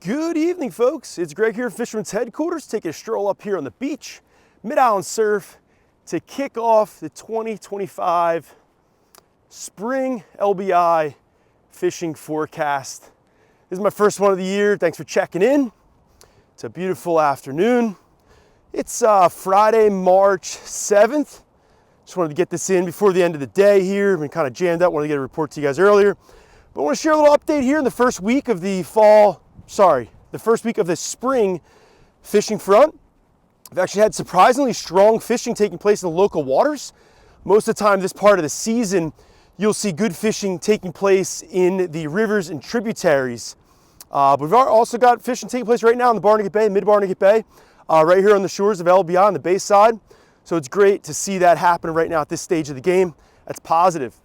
Good evening, folks. It's Greg here at Fisherman's Headquarters, taking a stroll up here on the beach, Mid-Island Surf, to kick off the 2025 spring LBI fishing forecast. This is my first one of the year. Thanks for checking in. It's a beautiful afternoon. It's Friday, March 7th. Just wanted to get this in before the end of the day here. I've been kind of jammed up, wanted to get a report to you guys earlier. But I want to share a little update here in the first week of the first week of the spring fishing front. I've actually had surprisingly strong fishing taking place in the local waters. Most of the time this part of the season, you'll see good fishing taking place in the rivers and tributaries. But we've also got fishing taking place right now in the Barnegat Bay, mid-Barnegat Bay, right here on the shores of LBI on the bayside. So it's great to see that happen right now at this stage of the game. That's positive.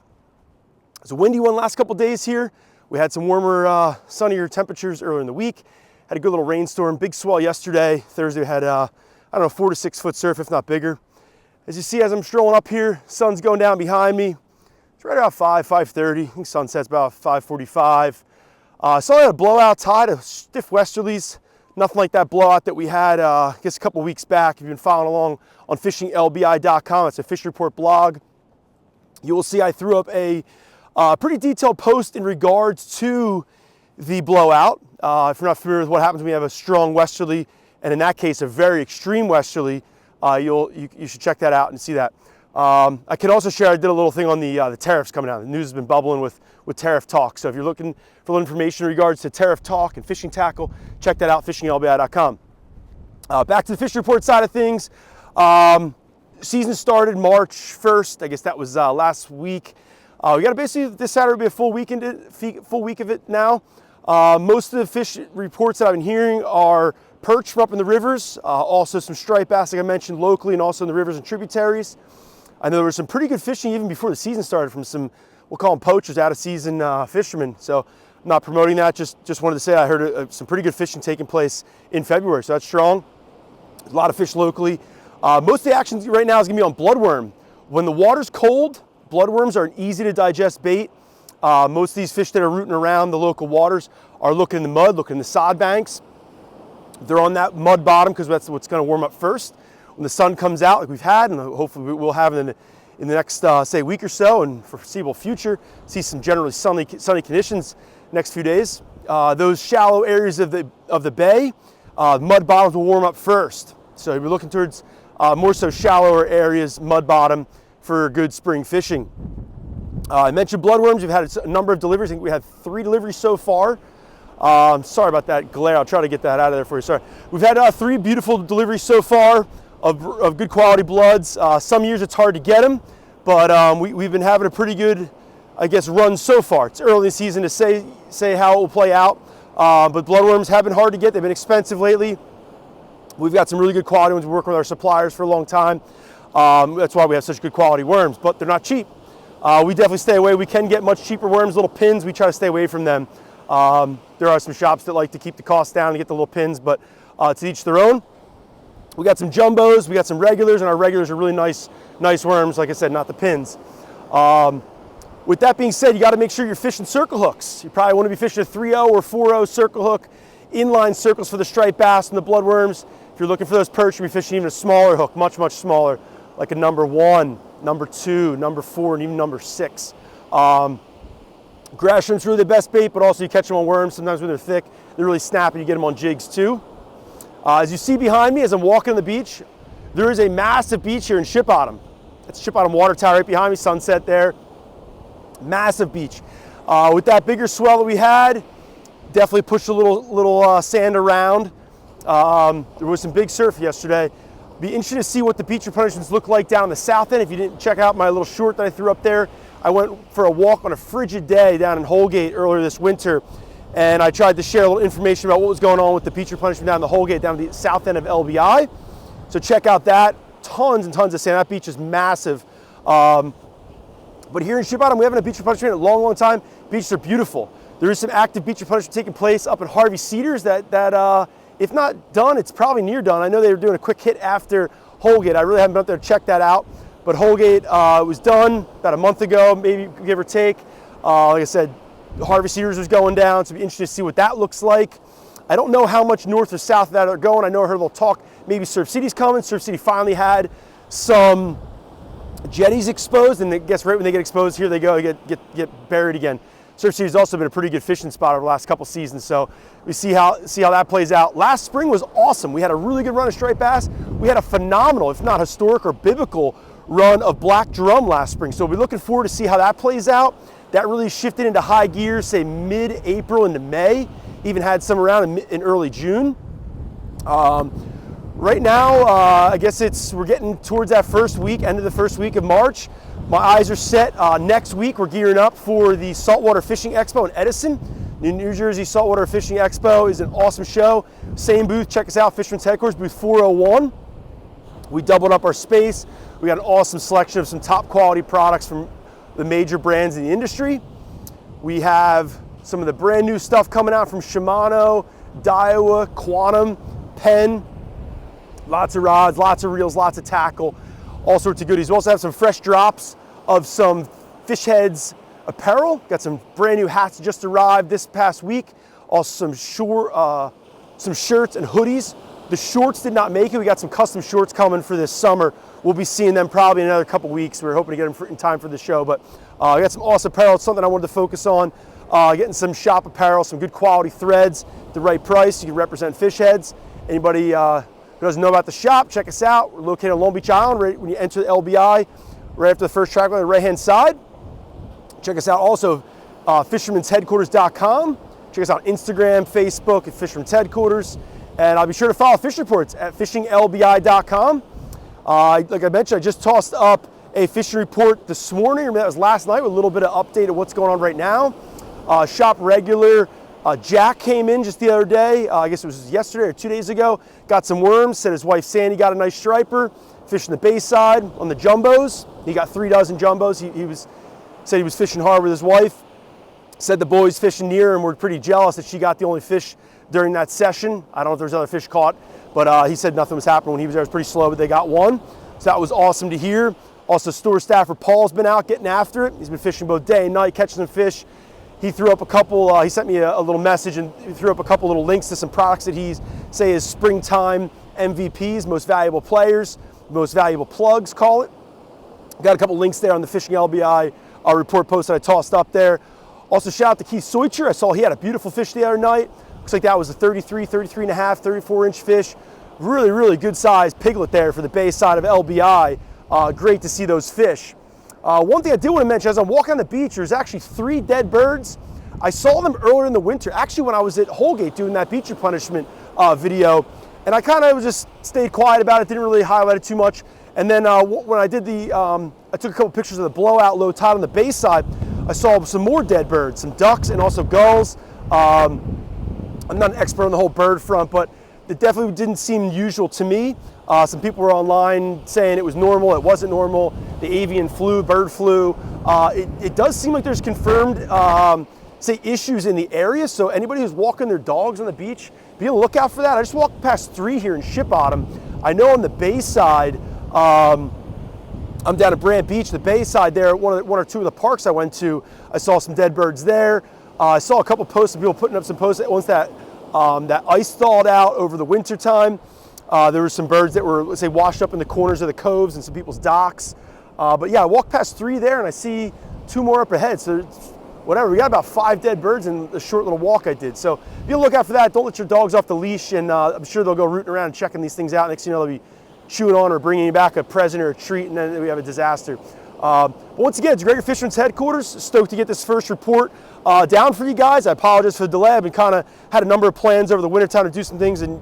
It's a windy one last couple days here. We had some warmer, sunnier temperatures earlier in the week. Had a good little rainstorm, big swell yesterday. Thursday we had, I don't know, 4 to 6 foot surf, if not bigger. As you see, as I'm strolling up here, sun's going down behind me. It's right about 5:30. I think sunset's about 5:45. So I had a blowout tide of stiff westerlies. Nothing like that blowout that we had, I guess, a couple weeks back. If you've been following along on fishinglbi.com, it's a fish report blog. You will see I threw up a pretty detailed post in regards to the blowout. If you're not familiar with what happens when we have a strong westerly, and in that case, a very extreme westerly, you should check that out and see that. I can also share, I did a little thing on the tariffs coming out. The news has been bubbling with tariff talk. So if you're looking for a little information in regards to tariff talk and fishing tackle, check that out, fishinglbi.com. Back to the fish report side of things. Season started March 1st. I guess that was last week. We got basically this Saturday will be a full week of it now. Most of the fish reports that I've been hearing are perch from up in the rivers, also some striped bass, like I mentioned, locally and also in the rivers and tributaries. I know there was some pretty good fishing even before the season started from some, we'll call them poachers, out of season fishermen. So I'm not promoting that, just wanted to say I heard some pretty good fishing taking place in February, so that's strong. There's a lot of fish locally. Most of the action right now is gonna be on bloodworm. When the water's cold, bloodworms are an easy to digest bait. Most of these fish that are rooting around the local waters are looking in the mud, looking in the sod banks. They're on that mud bottom because that's what's gonna warm up first. When the sun comes out, like we've had, and hopefully we'll have in the next, say, week or so, and for foreseeable future, see some generally sunny conditions next few days. Those shallow areas of the bay, mud bottoms will warm up first. So we're looking towards more so shallower areas, mud bottom, for good spring fishing. I mentioned bloodworms. We've had a number of deliveries. I think we had 3 deliveries so far. Sorry about that glare. I'll try to get that out of there for you. Sorry. We've had 3 beautiful deliveries so far of good quality bloods. Some years it's hard to get them, but we've been having a pretty good, I guess, run so far. It's early in the season to say how it will play out, but bloodworms have been hard to get. They've been expensive lately. We've got some really good quality ones. We work with our suppliers for a long time. That's why we have such good quality worms, but they're not cheap. We definitely stay away. We can get much cheaper worms, little pins. We try to stay away from them. There are some shops that like to keep the cost down and get the little pins, but to each their own. We got some jumbos, we got some regulars, and our regulars are really nice worms, like I said, not the pins. With that being said, you got to make sure you're fishing circle hooks. You probably want to be fishing a 3-0 or 4-0 circle hook, inline circles for the striped bass and the bloodworms. If you're looking for those perch, you'll be fishing even a smaller hook, much smaller, like a number 1, number 2, number 4, and even number 6. Grass shrimp's really the best bait, but also you catch them on worms. Sometimes when they're thick, they're really snappy. You get them on jigs too. As you see behind me, as I'm walking on the beach, there is a massive beach here in Ship Bottom. That's Ship Bottom Water Tower right behind me, sunset there. Massive beach. With that bigger swell that we had, definitely pushed a little sand around. There was some big surf yesterday. Be interesting to see what the beach replenishments look like down the south end. If you didn't check out my little short that I threw up there, I went for a walk on a frigid day down in Holgate earlier this winter, and I tried to share a little information about what was going on with the beach replenishment down the Holgate, down the south end of LBI. So check out that. Tons and tons of sand. That beach is massive. But here in Ship Bottom, we haven't had beach replenishment in a long time. Beaches are beautiful. There is some active beach replenishment taking place up in Harvey Cedars that if not done, it's probably near done. I know they were doing a quick hit after Holgate. I really haven't been up there to check that out. But Holgate was done about a month ago, maybe give or take. Like I said, Harvey Cedars was going down, so it'll be interesting to see what that looks like. I don't know how much north or south of that they're going. I know I heard they'll talk, maybe Surf City's coming. Surf City finally had some jetties exposed, and I guess right when they get exposed, here they go, get buried again. Surf City's also been a pretty good fishing spot over the last couple seasons, so we see how that plays out. Last spring was awesome. We had a really good run of striped bass. We had a phenomenal, if not historic or biblical, run of black drum last spring. So we're looking forward to see how that plays out. That really shifted into high gear, say mid-April into May. Even had some around in early June. Right now, I guess we're getting towards that first week, end of the first week of March. My eyes are set. Next week, we're gearing up for the Saltwater Fishing Expo in Edison. New Jersey Saltwater Fishing Expo is an awesome show. Same booth, check us out, Fisherman's Headquarters, booth 401. We doubled up our space. We got an awesome selection of some top quality products from the major brands in the industry. We have some of the brand new stuff coming out from Shimano, Daiwa, Quantum, Penn. Lots of rods, lots of reels, lots of tackle, all sorts of goodies. We also have some fresh drops of some Fish Heads apparel. Got some brand new hats just arrived this past week. Also some shirts and hoodies. The shorts did not make it. We got some custom shorts coming for this summer. We'll be seeing them probably in another couple weeks. We're hoping to get them in time for the show, but I got some awesome apparel. It's something I wanted to focus on. Getting some shop apparel, some good quality threads, the right price. You can represent Fish Heads. Anybody who doesn't know about the shop, check us out. We're located on Long Beach Island, right when you enter the LBI, right after the first track on the right-hand side. Check us out also, fishermansheadquarters.com. Check us out on Instagram, Facebook at Fisherman's Headquarters. And I'll be sure to follow Fish Reports at fishinglbi.com. Like I mentioned, I just tossed up a fishing report this morning, or that was last night, with a little bit of update of what's going on right now. Shop regular Jack came in just the other day, I guess it was yesterday or 2 days ago, got some worms, said his wife Sandy got a nice striper, fishing the bayside on the jumbos. He got 3 dozen jumbos. Said he was fishing hard with his wife. Said the boys fishing near him were pretty jealous that she got the only fish during that session. I don't know if there's other fish caught, but he said nothing was happening when he was there. It was pretty slow, but they got one. So that was awesome to hear. Also, store staffer Paul's been out getting after it. He's been fishing both day and night, catching some fish. He threw up a couple, he sent me a little message and threw up a couple little links to some products that he's say is springtime MVPs, most valuable players, most valuable plugs, call it. Got a couple links there on the Fishing LBI report post that I tossed up there. Also, shout out to Keith Soicher. I saw he had a beautiful fish the other night. Looks like that was a 33 and a half, 34-inch fish. Really, really good sized piglet there for the bayside of LBI. Great to see those fish. One thing I did want to mention, as I'm walking on the beach, there's actually 3 dead birds. I saw them earlier in the winter, actually when I was at Holgate doing that beach replenishment video, and I kind of just stayed quiet about it, didn't really highlight it too much. And then when I did I took a couple pictures of the blowout low tide on the bayside, I saw some more dead birds, some ducks and also gulls. I'm not an expert on the whole bird front, but it definitely didn't seem usual to me. Some people were online saying it was normal, it wasn't normal, the avian flu, bird flu. It does seem like there's confirmed, say, issues in the area, so anybody who's walking their dogs on the beach, be on the lookout for that. I just walked past 3 here in Ship Bottom. I know on the bayside, I'm down at Brant Beach, the bayside there, one or two of the parks I went to, I saw some dead birds there. I saw a couple posts of people putting up some posts once that ice thawed out over the winter time. There were some birds that were, let's say, washed up in the corners of the coves and some people's docks. But yeah, I walked past 3 there and I see 2 more up ahead. So whatever, we got about 5 dead birds in the short little walk I did. So be on the lookout for that. Don't let your dogs off the leash, and I'm sure they'll go rooting around and checking these things out. Next thing you know, they'll be chewing on or bringing you back a present or a treat, and then we have a disaster. But once again, it's Gregor Fisherman's Headquarters. Stoked to get this first report down for you guys. I apologize for the delay. I've been had a number of plans over the wintertime to do some things, and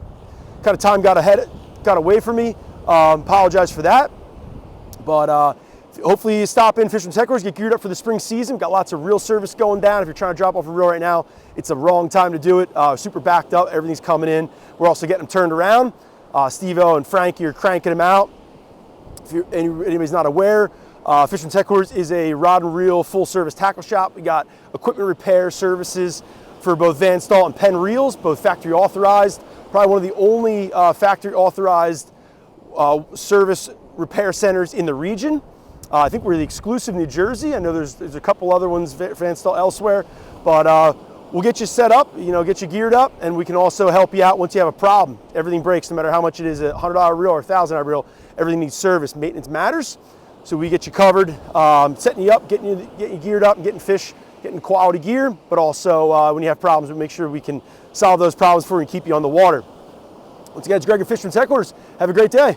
kind of time got away from me. Apologize for that. But hopefully you stop in Fisherman's Headquarters, get geared up for the spring season. Got lots of reel service going down. If you're trying to drop off a reel right now, it's the wrong time to do it. Super backed up. Everything's coming in. We're also getting them turned around. Steve-O and Frankie are cranking them out. If anybody's not aware, Fisherman's Headquarters is a rod and reel full service tackle shop. We got equipment repair services for both Van Staal and Penn reels, both factory authorized. Probably one of the only factory authorized service repair centers in the region. I think we're the exclusive in New Jersey. I know there's a couple other ones, Van Staal elsewhere, but we'll get you set up, you know, get you geared up, and we can also help you out once you have a problem. Everything breaks, no matter how much it is, a $100 reel or a $1,000 reel, everything needs service. Maintenance matters, so we get you covered, setting you up, getting you geared up, and getting fish, getting quality gear, but also when you have problems, we make sure we can solve those problems for you and keep you on the water. Once again, it's Greg at Fisherman's Headquarters. Have a great day.